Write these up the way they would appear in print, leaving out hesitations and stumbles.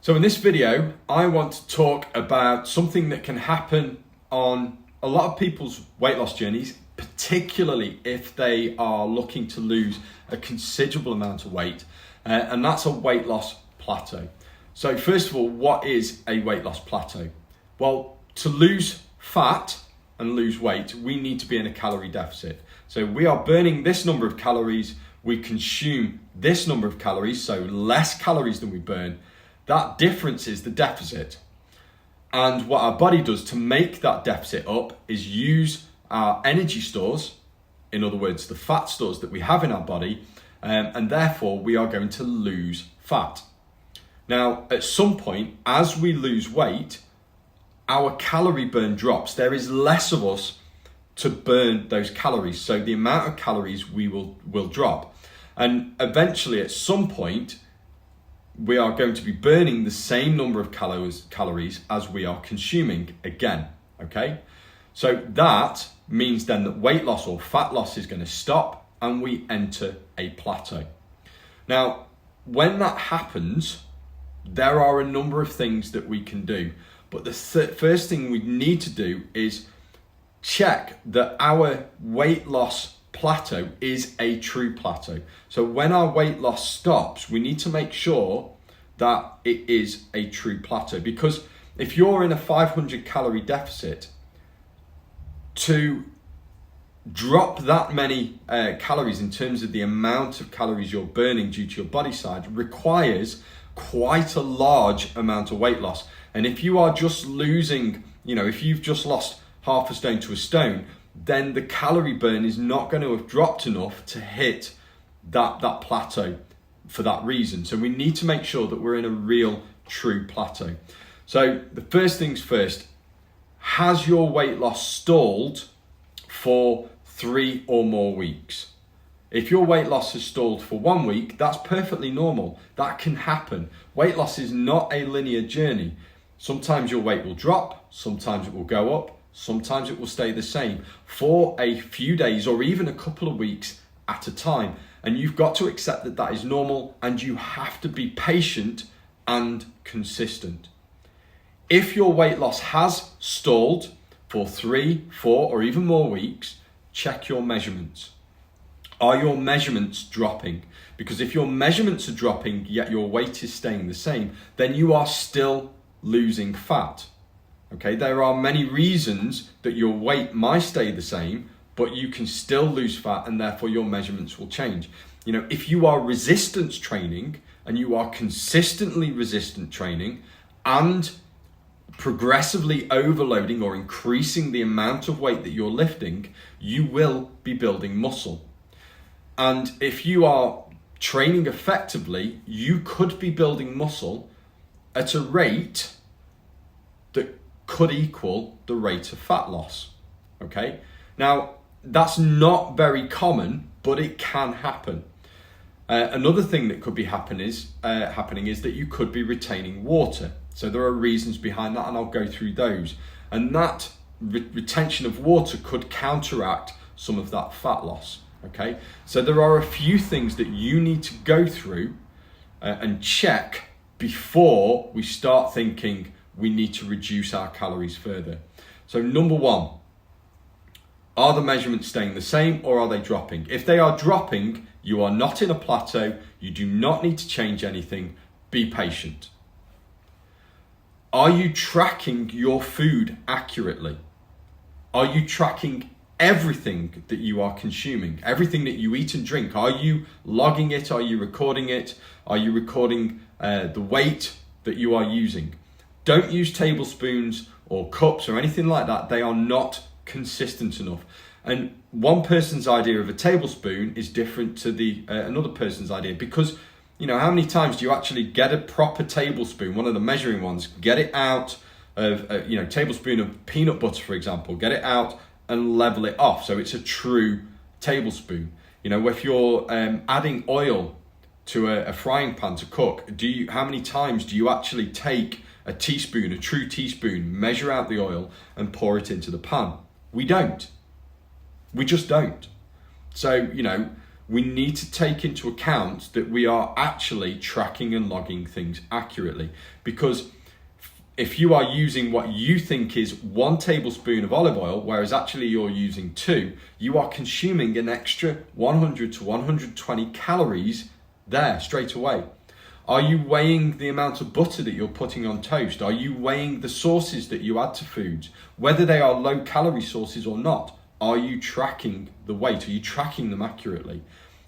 So in this video, I want to talk about something that can happen on a lot of people's weight loss journeys, particularly if they are looking to lose a considerable amount of weight, and that's a weight loss plateau. So first of all, what is a weight loss plateau? Well, to lose fat and lose weight, we need to be in a calorie deficit. So we are burning this number of calories, we consume this number of calories, so less calories than we burn. That difference is the deficit. And what our body does to make that deficit up is use our energy stores, in other words, the fat stores that we have in our body, and therefore we are going to lose fat. Now, at some point, as we lose weight, our calorie burn drops. There is less of us to burn those calories. So the amount of calories we will drop. And eventually, at some point, we are going to be burning the same number of calories as we are consuming again, okay? So that means then that weight loss or fat loss is going to stop and we enter a plateau. Now, when that happens, there are a number of things that we can do. But the first thing we need to do is check that our weight loss plateau is a true plateau. So when our weight loss stops, we need to make sure that it is a true plateau, because if you're in a 500 calorie deficit, to drop that many calories in terms of the amount of calories you're burning due to your body size requires quite a large amount of weight loss. And if you are just losing, if you've just lost half a stone to a stone, then the calorie burn is not going to have dropped enough to hit that plateau for that reason. So we need to make sure that we're in a real true plateau. So the first things first, has your weight loss stalled for 3 or more weeks? If your weight loss has stalled for 1 week, that's perfectly normal. That can happen. Weight loss is not a linear journey. Sometimes your weight will drop, sometimes it will go up, sometimes it will stay the same for a few days or even a couple of weeks at a time. And you've got to accept that that is normal, and you have to be patient and consistent. If your weight loss has stalled for 3, 4, or even more weeks, check your measurements. Are your measurements dropping? Because if your measurements are dropping yet your weight is staying the same, then you are still losing fat. Okay, there are many reasons that your weight might stay the same, but you can still lose fat and therefore your measurements will change. If you are resistance training and you are consistently resistant training and progressively overloading or increasing the amount of weight that you're lifting, you will be building muscle. And if you are training effectively, you could be building muscle at a rate that could equal the rate of fat loss, okay? Now, that's not very common, but it can happen. Another thing that could be happening is that you could be retaining water. So there are reasons behind that, and I'll go through those. And that retention of water could counteract some of that fat loss, okay? So there are a few things that you need to go through and check before we start thinking we need to reduce our calories further. So number 1, are the measurements staying the same or are they dropping? If they are dropping, you are not in a plateau. You do not need to change anything. Be patient. Are you tracking your food accurately? Are you tracking everything that you are consuming? Everything that you eat and drink? Are you logging it? Are you recording it? Are you recording the weight that you are using? Don't use tablespoons or cups or anything like that. They are not consistent enough. And one person's idea of a tablespoon is different to another person's idea, because how many times do you actually get a proper tablespoon, one of the measuring ones, get it out of tablespoon of peanut butter, for example, get it out and level it off so it's a true tablespoon. If you're adding oil to a frying pan to cook, how many times do you actually take a teaspoon, a true teaspoon, measure out the oil and pour it into the pan? We don't. We just don't. So, we need to take into account that we are actually tracking and logging things accurately. Because if you are using what you think is 1 tablespoon of olive oil, whereas actually you're using 2, you are consuming an extra 100 to 120 calories there straight away. Are you weighing the amount of butter that you're putting on toast? Are you weighing the sauces that you add to foods? Whether they are low calorie sauces or not, are you tracking the weight? Are you tracking them accurately?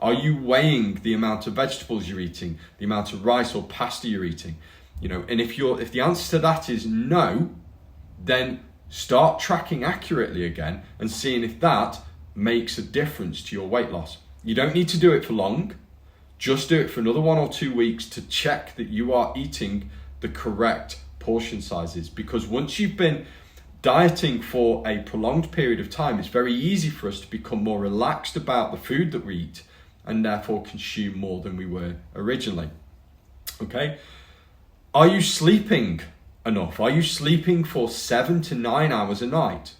Are you weighing the amount of vegetables you're eating, the amount of rice or pasta you're eating? And if the answer to that is no, then start tracking accurately again and seeing if that makes a difference to your weight loss. You don't need to do it for long. Just do it for another 1 or 2 weeks to check that you are eating the correct portion sizes. Because once you've been dieting for a prolonged period of time, it's very easy for us to become more relaxed about the food that we eat and therefore consume more than we were originally. Okay? Are you sleeping enough? Are you sleeping for 7 to 9 hours a night?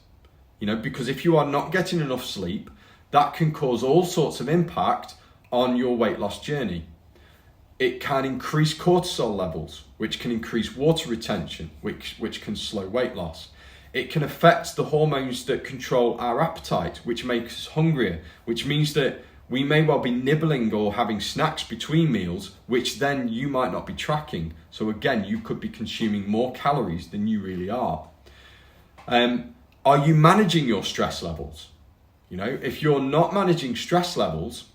Because if you are not getting enough sleep, that can cause all sorts of impact on your weight loss journey. It can increase cortisol levels, which can increase water retention, which can slow weight loss. It can affect the hormones that control our appetite, which makes us hungrier, which means that we may well be nibbling or having snacks between meals, which then you might not be tracking. So again, you could be consuming more calories than you really are. Are you managing your stress levels? If you're not managing stress levels,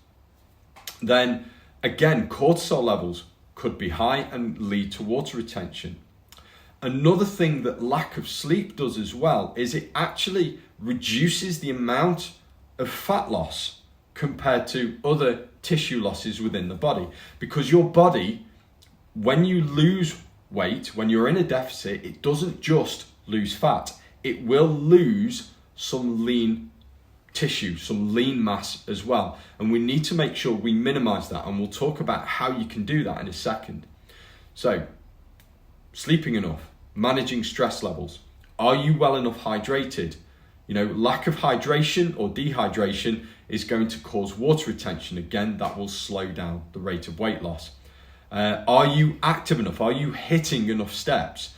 then again, cortisol levels could be high and lead to water retention. Another thing that lack of sleep does as well is it actually reduces the amount of fat loss compared to other tissue losses within the body. Because your body, when you lose weight, when you're in a deficit, it doesn't just lose fat. It will lose some lean tissue, some lean mass as well. And we need to make sure we minimize that. And we'll talk about how you can do that in a second. So, sleeping enough, managing stress levels. Are you well enough hydrated? Lack of hydration or dehydration is going to cause water retention. Again, that will slow down the rate of weight loss. Are you active enough? Are you hitting enough steps?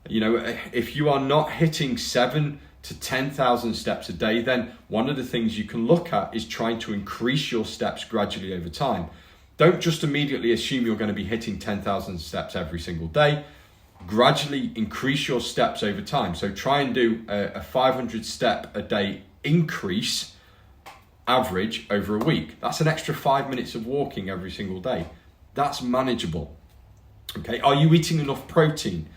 If you are not hitting 7 to 10,000 steps a day, then one of the things you can look at is trying to increase your steps gradually over time. Don't just immediately assume you're going to be hitting 10,000 steps every single day. Gradually increase your steps over time. So try and do a 500 step a day increase average over a week. That's an extra 5 minutes of walking every single day. That's manageable. Okay, are you eating enough protein?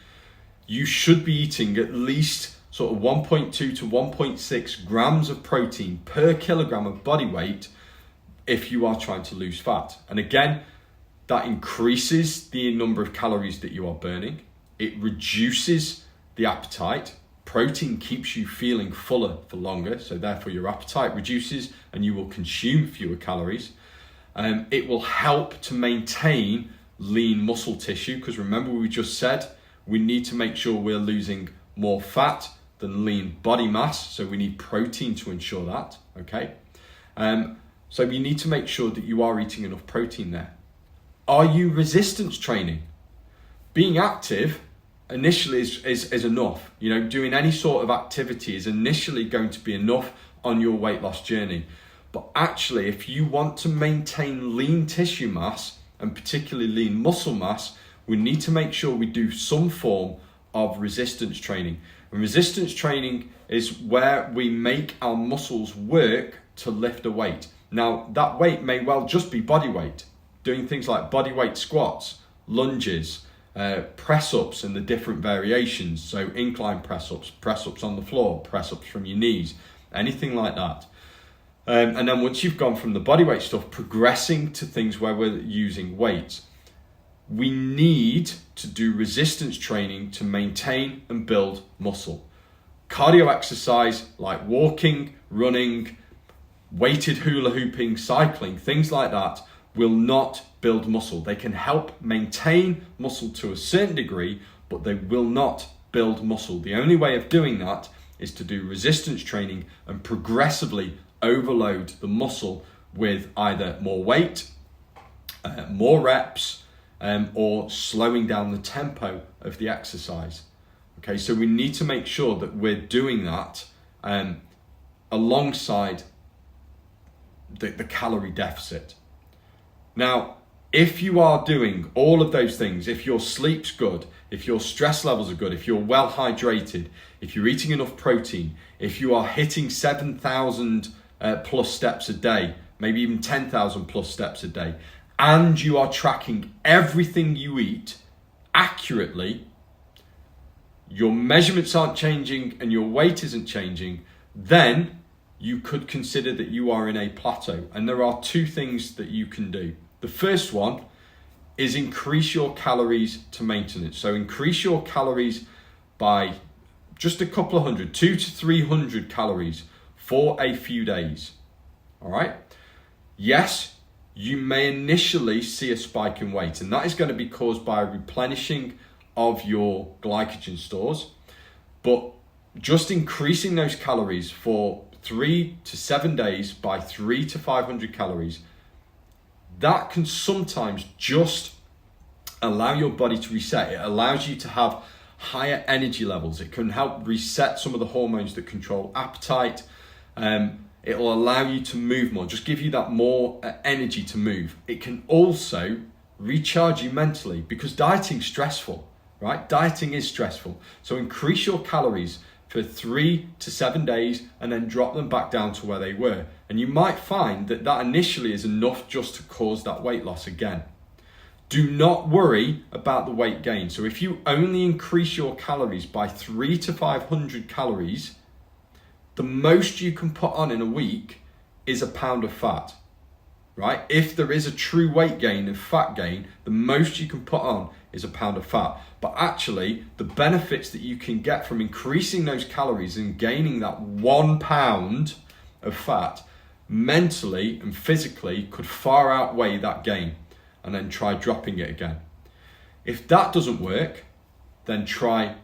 You should be eating at least sort of 1.2 to 1.6 grams of protein per kilogram of body weight if you are trying to lose fat. And again, that increases the number of calories that you are burning. It reduces the appetite. Protein keeps you feeling fuller for longer, so therefore your appetite reduces and you will consume fewer calories. It will help to maintain lean muscle tissue, because remember we just said we need to make sure we're losing more fat than lean body mass, so we need protein to ensure that, okay? So you need to make sure that you are eating enough protein there. Are you resistance training? Being active initially is enough. Doing any sort of activity is initially going to be enough on your weight loss journey. But actually, if you want to maintain lean tissue mass, and particularly lean muscle mass, we need to make sure we do some form of resistance training. And resistance training is where we make our muscles work to lift a weight. Now, that weight may well just be body weight, doing things like body weight squats, lunges, press-ups and the different variations. So incline press-ups on the floor, press-ups from your knees, anything like that. And then once you've gone from the bodyweight stuff, progressing to things where we're using weights. We need to do resistance training to maintain and build muscle. Cardio exercise like walking, running, weighted hula hooping, cycling, things like that will not build muscle. They can help maintain muscle to a certain degree, but they will not build muscle. The only way of doing that is to do resistance training and progressively overload the muscle with either more weight, more reps, or slowing down the tempo of the exercise. Okay, so we need to make sure that we're doing that alongside the calorie deficit. Now, if you are doing all of those things, if your sleep's good, if your stress levels are good, if you're well hydrated, if you're eating enough protein, if you are hitting 7,000 plus steps a day, maybe even 10,000 plus steps a day, and you are tracking everything you eat accurately, your measurements aren't changing and your weight isn't changing, then you could consider that you are in a plateau. And there are two things that you can do. The first one is increase your calories to maintenance. So increase your calories by just a couple of hundred, 200 to 300 calories for a few days. All right. Yes, you may initially see a spike in weight, and that is going to be caused by a replenishing of your glycogen stores. But just increasing those calories for 3 to 7 days by 300 to 500 calories, that can sometimes just allow your body to reset. It allows you to have higher energy levels. It can help reset some of the hormones that control appetite. It will allow you to move more, just give you that more energy to move. It can also recharge you mentally, because dieting's stressful, right? Dieting is stressful. So increase your calories for 3 to 7 days and then drop them back down to where they were. And you might find that that initially is enough just to cause that weight loss again. Do not worry about the weight gain. So if you only increase your calories by 300 to 500 calories, the most you can put on in a week is a pound of fat, right? If there is a true weight gain and fat gain, the most you can put on is a pound of fat. But actually, the benefits that you can get from increasing those calories and gaining that 1 pound of fat mentally and physically could far outweigh that gain. And then try dropping it again. If that doesn't work, then try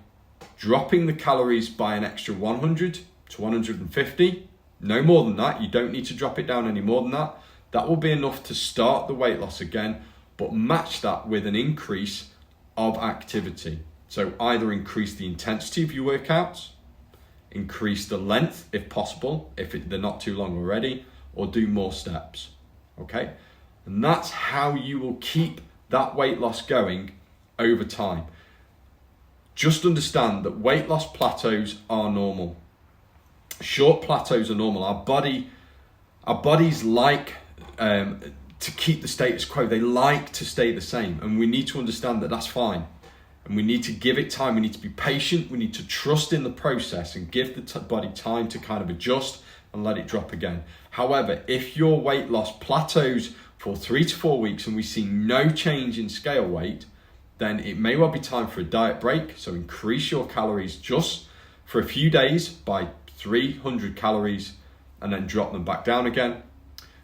dropping the calories by an extra 100 to 150. No more than that. You don't need to drop it down any more than that. That will be enough to start the weight loss again, but match that with an increase of activity. So either increase the intensity of your workouts, increase the length if possible, if they're not too long already, or do more steps, okay? And that's how you will keep that weight loss going over time. Just understand that weight loss plateaus are normal. Short plateaus are normal. Our bodies like to keep the status quo. They like to stay the same, and we need to understand that that's fine. And we need to give it time. We need to be patient. We need to trust in the process and give the body time to kind of adjust and let it drop again. However, if your weight loss plateaus for 3 to 4 weeks and we see no change in scale weight, then it may well be time for a diet break. So increase your calories just for a few days by 300 calories and then drop them back down again.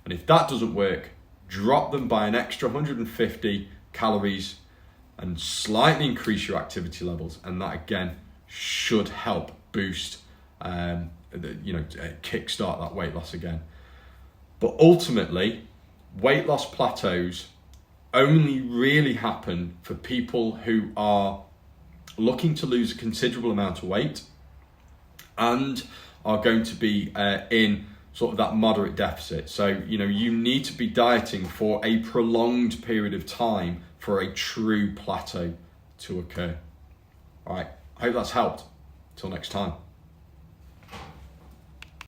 And if that doesn't work, drop them by an extra 150 calories and slightly increase your activity levels. And that again should help boost, kickstart that weight loss again. But ultimately, weight loss plateaus only really happen for people who are looking to lose a considerable amount of weight and are going to be in sort of that moderate deficit. So, you need to be dieting for a prolonged period of time for a true plateau to occur. All right, I hope that's helped. Till next time.